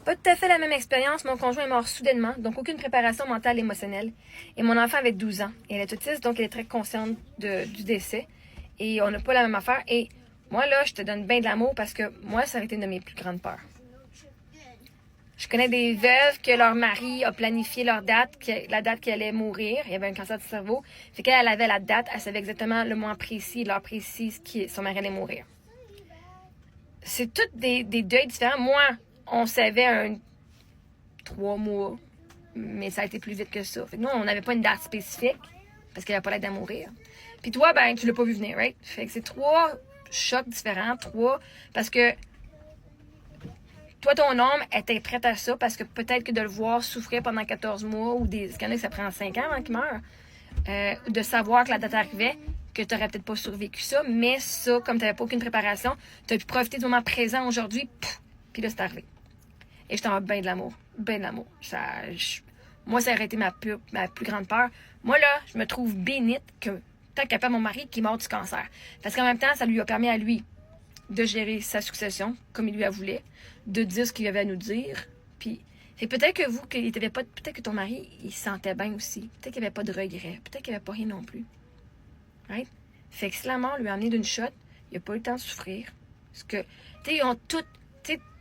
Pas tout à fait la même expérience. Mon conjoint est mort soudainement, donc aucune préparation mentale et émotionnelle. Et mon enfant avait 12 ans. Et elle est autiste, donc elle est très consciente du décès. Et on n'a pas la même affaire. Et moi, là, je te donne bien de l'amour parce que moi, ça aurait été une de mes plus grandes peurs. Je connais des veuves que leur mari a planifié leur date, la date qu'elle allait mourir. Il y avait un cancer du cerveau. Fait qu'elle avait la date, elle savait exactement le mois précis, l'heure précise que son mari allait mourir. C'est tous des deuils différents. Moi, on savait 3 mois, mais ça a été plus vite que ça. Fait que nous, on n'avait pas une date spécifique parce qu'elle n'avait pas l'air d'à mourir. Puis toi, ben, tu l'as pas vu venir, right? Fait que c'est 3 chocs différents, 3, parce que toi, ton âme était prête à ça parce que peut-être que de le voir souffrir pendant 14 mois ou il y en a que ça prend 5 ans avant qu'il meure, de savoir que la date arrivait, que tu n'aurais peut-être pas survécu ça, mais ça, comme tu n'avais pas aucune préparation, tu as pu profiter du moment présent aujourd'hui, puis là, c'est arrivé. Et je t'en veux bien de l'amour. Bien de l'amour. Moi, ça aurait été ma plus grande peur. Moi, là, je me trouve bénite que tant qu'à pas mon mari qui est mort du cancer. Parce qu'en même temps, ça lui a permis à lui de gérer sa succession comme il lui a voulu, de dire ce qu'il avait à nous dire. Puis, peut-être que peut-être que ton mari, il se sentait bien aussi. Peut-être qu'il n'y avait pas de regret. Peut-être qu'il n'y avait pas rien non plus. Right? Fait que si la mort lui a amené d'une shot, il n'a pas eu le temps de souffrir. Parce que, tu sais, ils ont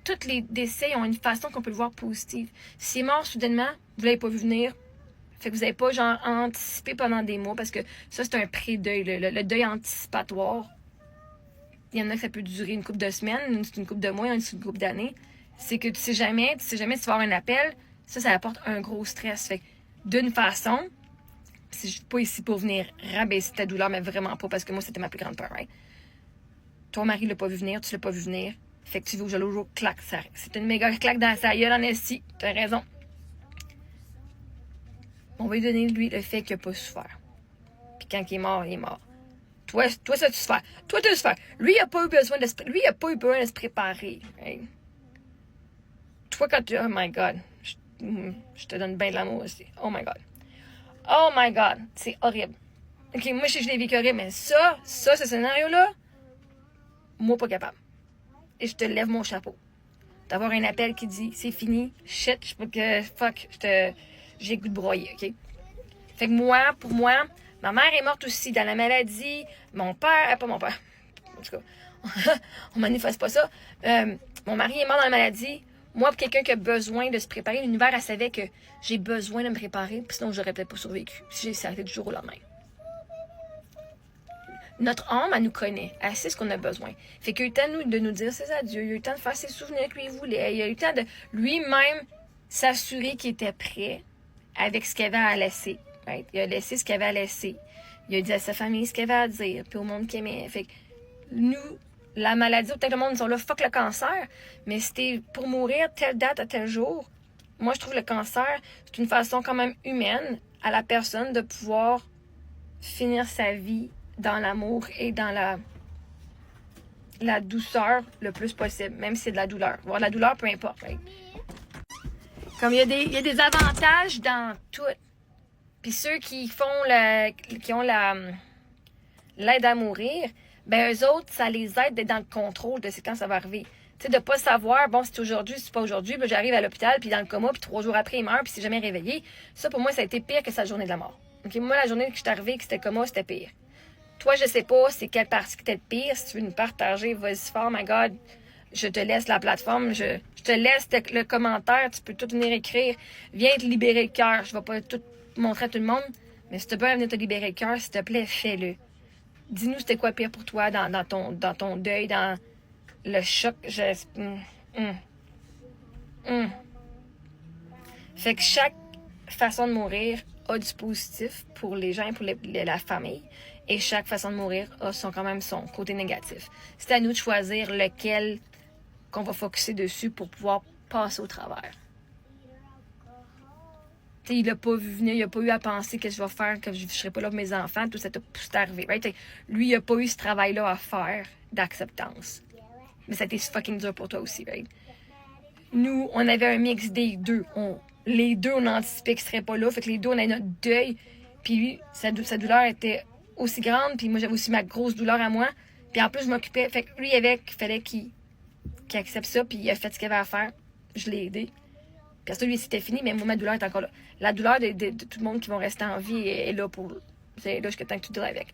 tous les décès ont une façon qu'on peut le voir positive. S'il est mort soudainement, vous ne l'avez pas vu venir. Fait que vous n'avez pas, genre, anticipé pendant des mois, parce que ça, c'est un pré-deuil, le deuil anticipatoire. Il y en a que ça peut durer une couple de semaines, une couple de mois, une couple d'années. C'est que tu sais jamais si tu vas avoir un appel, ça apporte un gros stress. Fait que, d'une façon, je suis pas ici pour venir rabaisser ta douleur, mais vraiment pas, parce que moi, c'était ma plus grande peur, right? Ton mari l'a pas vu venir, tu l'as pas vu venir. Fait que tu veux que je le joue, claque, c'est une méga claque dans sa gueule en esti. T'as raison. On va lui donner, lui, le fait qu'il n'a pas souffert. Puis quand il est mort, il est mort. Toi, ça, tu souffres. Toi, tu souffres. Lui, il n'a pas eu besoin de se préparer. Right? Toi, quand tu... Oh my God. Je te donne bien de l'amour aussi. Oh my God. Oh my God. C'est horrible. OK, moi, je l'ai vécu horrible, mais ce scénario-là, moi, pas capable. Et je te lève mon chapeau. D'avoir un appel qui dit, c'est fini, shit, je peux que, fuck, j'ai le goût de broyer, OK? Fait que pour moi, ma mère est morte aussi dans la maladie, mon père, pas mon père, en tout cas, on manifeste pas ça, mon mari est mort dans la maladie. Moi, pour quelqu'un qui a besoin de se préparer, l'univers, elle savait que j'ai besoin de me préparer, puis sinon, j'aurais peut-être pas survécu, si j'ai arrêté du jour au lendemain. Notre âme, elle nous connaît. Elle sait ce qu'on a besoin. Fait qu'il a eu le temps de nous dire ses adieux. Il a eu le temps de faire ses souvenirs que lui voulait. Il a eu le temps de lui-même s'assurer qu'il était prêt avec ce qu'il avait à laisser. Right? Il a laissé ce qu'il avait à laisser. Il a dit à sa famille ce qu'il avait à dire. Puis au monde qu'il aimait. Fait que nous, la maladie, peut-être le monde dit là, fuck le cancer. Mais c'était pour mourir telle date à tel jour. Moi, je trouve le cancer, c'est une façon quand même humaine à la personne de pouvoir finir sa vie dans l'amour et dans la douceur le plus possible, même si c'est de la douleur. Voir de la douleur, peu importe. Right? Comme il y a des avantages dans tout. Puis ceux qui ont l'aide à mourir, ben eux autres, ça les aide d'être dans le contrôle de quand ça va arriver. Tu sais, de pas savoir, bon, c'est aujourd'hui, c'est pas aujourd'hui, puis j'arrive à l'hôpital, puis dans le coma, puis 3 jours après, il meurt, puis c'est jamais réveillé. Ça, pour moi, ça a été pire que sa journée de la mort. OK? Moi, la journée que je suis arrivée, que c'était coma, c'était pire. Toi, je sais pas c'est quelle partie qui était le pire. Si tu veux nous partager, vas-y fort, my God. Je te laisse la plateforme. Je te laisse le commentaire. Tu peux tout venir écrire. Viens te libérer le cœur. Je vais pas tout montrer à tout le monde. Mais si tu peux venir te libérer le cœur, s'il te plaît, fais-le. Dis-nous c'était quoi pire pour toi dans ton deuil, dans le choc. Fait que chaque façon de mourir a du positif pour les gens et pour la famille. Et chaque façon de mourir a quand même son côté négatif. C'est à nous de choisir lequel qu'on va focusser dessus pour pouvoir passer au travers. T'sais, il n'a pas vu venir, il n'a pas eu à penser que je vais faire, que je ne serai pas là pour mes enfants, tout ça c'est arrivé. Right? Lui, il n'a pas eu ce travail-là à faire d'acceptance. Mais ça a été fucking dur pour toi aussi. Right? Nous, on avait un mix des deux. Les deux, on anticipait qu'il ne serait pas là. Fait que les deux, on avait notre deuil. Puis lui, sa douleur était aussi grande, puis moi j'avais aussi ma grosse douleur à moi, puis en plus je m'occupais, fait que lui il fallait qu'il accepte ça, puis il a fait ce qu'il avait à faire, je l'ai aidé. Puis ça, lui, c'était fini, mais moi, ma douleur est encore là. La douleur de tout le monde qui vont rester en vie est là pour... C'est là jusqu'à temps que tu deals avec.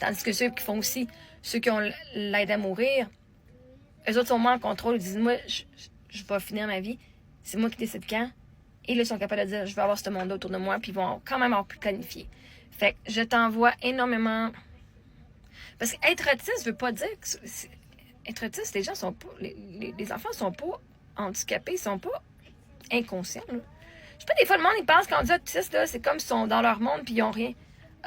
Tandis que ceux qui font aussi, ceux qui ont l'aide à mourir, eux autres sont moins en contrôle. Ils disent, moi, je vais finir ma vie. C'est moi qui décide quand. Et là, ils sont capables de dire, je vais avoir ce monde autour de moi. Puis ils vont quand même avoir pu planifier. Fait que je t'envoie énormément... Parce qu'être autiste veut pas dire que... Être autiste, les gens sont pas... Les enfants sont pas handicapés, ils sont pas inconscients. Là. Je sais pas, des fois, le monde, ils pensent qu'on dit autiste, là, c'est comme s'ils sont dans leur monde puis ils ont rien.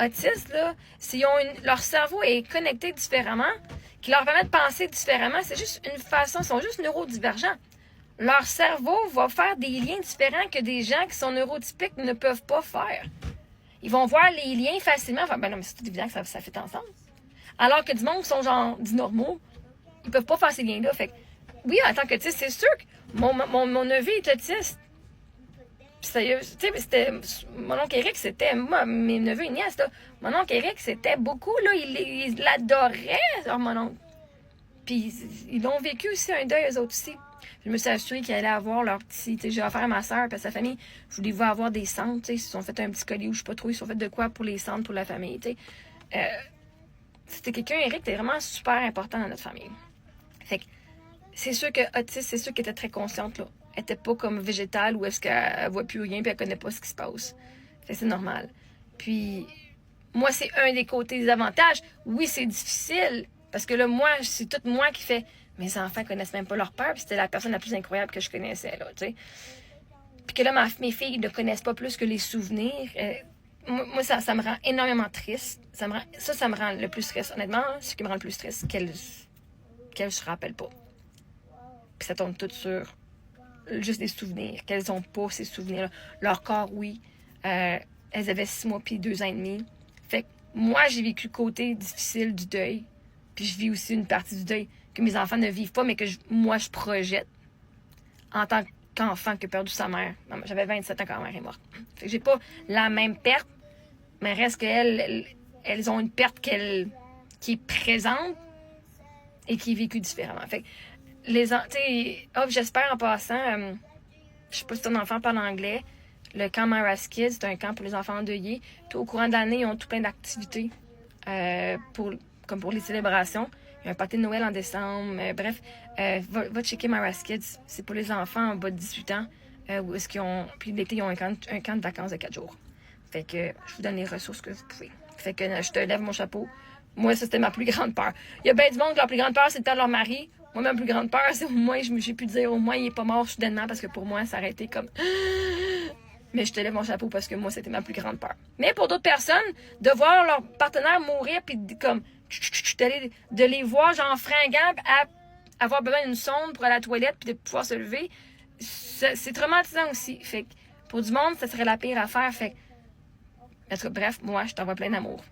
Autistes, là, s'ils ont leur cerveau est connecté différemment, qui leur permet de penser différemment, c'est juste une façon, ils sont juste neurodivergents. Leur cerveau va faire des liens différents que des gens qui sont neurotypiques ne peuvent pas faire. Ils vont voir les liens facilement. Enfin, ben non, mais c'est tout évident que ça fait ensemble. Alors que du monde qui sont genre dits normaux, ils peuvent pas faire ces liens-là. Fait que, oui, en tant qu'autiste, c'est sûr que mon neveu est autiste. Sérieux, tu sais, c'était... Mon oncle Eric, c'était... Moi, mes neveux et nièces, là. Mon oncle Eric, c'était beaucoup, là. Il l'adorait, genre, mon oncle. Puis, ils l'ont vécu aussi, un deuil, eux autres aussi. Je me suis assurée qu'ils allaient avoir leur petit... Tu sais, j'ai offert à ma soeur et à sa famille, je voulais voir avoir des centres, tu sais. Ils se sont fait un petit collier ou je sais pas trop, ils se sont fait de quoi pour les centres, pour la famille, tu sais. C'était quelqu'un, Eric, était vraiment super important dans notre famille. Fait que, c'est sûr que autiste, c'est sûr qu'elle était très consciente, là. Elle était pas comme végétale où est-ce qu'elle voit plus rien puis elle connaît pas ce qui se passe. Fait que c'est normal. Puis, moi, c'est un des côtés des avantages. Oui, c'est difficile parce que là, moi, c'est tout moi qui fait. Mes enfants connaissent même pas leur père puis c'était la personne la plus incroyable que je connaissais, là, tu sais. Puis que là, mes filles ne connaissent pas plus que les souvenirs. Moi, ça me rend énormément triste. Ça me rend le plus triste. Honnêtement, ce qui me rend le plus triste, qu'elles se rappellent pas. Puis ça tombe tout sur juste des souvenirs, qu'elles n'ont pas ces souvenirs-là. Leur corps, oui. Elles avaient 6 mois puis 2 ans et demi. Fait que moi, j'ai vécu le côté difficile du deuil. Puis je vis aussi une partie du deuil que mes enfants ne vivent pas, mais que moi, je projette en tant qu'enfant qui a perdu sa mère. J'avais 27 ans quand ma mère est morte. Fait que j'ai pas la même perte, mais reste qu'elles ont une perte qui est présente et qui est vécue différemment. Fait que j'espère en passant, je sais pas si ton enfant parle anglais, le camp Myra's Kids, c'est un camp pour les enfants endeuillés. Au courant de l'année, ils ont tout plein d'activités comme pour les célébrations. Il y a un party de Noël en décembre. Bref, va checker Myra's Kids. C'est pour les enfants en bas de 18 ans. Où est-ce qu'ils ont... Puis l'été, ils ont un camp de vacances de 4 jours. Fait que je vous donne les ressources que vous pouvez. Fait que je te lève mon chapeau. Moi, ça, c'était ma plus grande peur. Il y a bien du monde que leur plus grande peur, c'est de perdre leur mari. Moi, ma plus grande peur, c'est au moins, j'ai pu dire, au moins, il est pas mort soudainement, parce que pour moi, ça aurait été comme... Mais je te lève mon chapeau parce que moi, c'était ma plus grande peur. Mais pour d'autres personnes, de voir leur partenaire mourir, puis comme... de les voir, genre, fringants, à avoir besoin d'une sonde pour aller à la toilette, puis de pouvoir se lever, c'est traumatisant aussi. Fait que, pour du monde, ça serait la pire affaire. Fait que, bref, moi, je t'envoie plein d'amour.